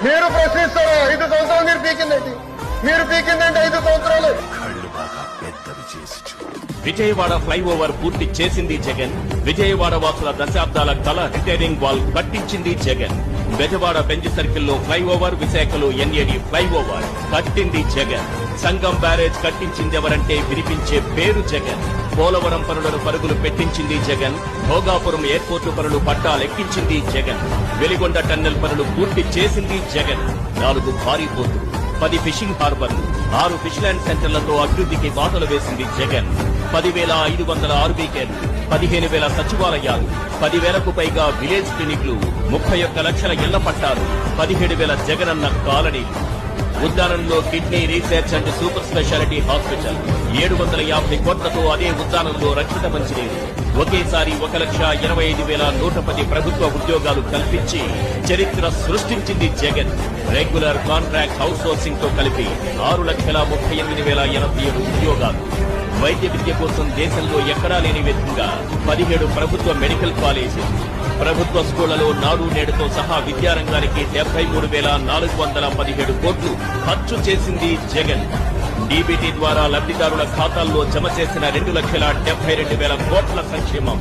మీరు ప్రశ్నిస్తారా? 5 సంవత్సరాలు మీరు పీకిందండి. మీరు పీకిందంటే 5 సంవత్సరాలు. కళ్ళు బాగా పెద్దవి చేసి చూడు. విజయవాడ ఫ్లైఓవర్ పూర్తి చేసింది జగన్. విజయవాడ వాసుల దశాబ్దాల కళ రిటైరింగ్ వాల్ కట్టించింది జగన్. బెజవాడ బెంచ్ సర్కిల్లో ఫ్లైఓవర్, విశాఖలో ఎన్ఏడి ఫ్లైఓవర్ కట్టింది జగన్. సంగం బ్యారేజ్ కట్టించిందెవరంటే వినిపించే పేరు జగన్. పోలవరం పనులను పరుగులు పెట్టించింది జగన్. భోగాపురం ఎయిర్పోర్టు పనులు పట్టాలెక్కించింది జగన్. వెలిగొండ టన్నెల్ పనులు పూర్తి చేసింది జగన్. 4 భారీ పోర్టులు, 10 ఫిషింగ్ హార్బర్లు, 6 ఫిష్ ల్యాండ్ సెంటర్లతో అభివృద్ధికి బాటలు వేసింది జగన్. 10,500 ఆర్బీకేలు, 15,000 సచివాలయాలు, 10,000కు పైగా విలేజ్ క్లినిక్లు, 31 లక్షల ఇళ్ల పట్టాలు, 17,000 జగనన్న కాలనీలు. ఉద్దానంలో kidney research and super speciality hospital, 750 కోట్లతో అదే ఉద్దానంలో రక్షిత మంచినీరు. ఒకేసారి 1,25,110 ప్రభుత్వ ఉద్యోగాలు కల్పించి చరిత్ర సృష్టించింది Jagan. Regular contract out sourcing తో కలిపి 6,38,087 ఉద్యోగాలు. వైద్య విద్య కోసం దేశంలో ఎక్కడా లేని విధంగా 17 ప్రభుత్వ మెడికల్ కాలేజీలు. ప్రభుత్వ స్కూళ్లలో నాడు నేడుతో సహా విద్యారంగానికి 73,417 కోట్లు ఖర్చు చేసింది జగన్. డీబీటీ ద్వారా లబ్ధిదారుల ఖాతాల్లో జమ చేసిన 2,72,000 కోట్ల సంక్షేమం.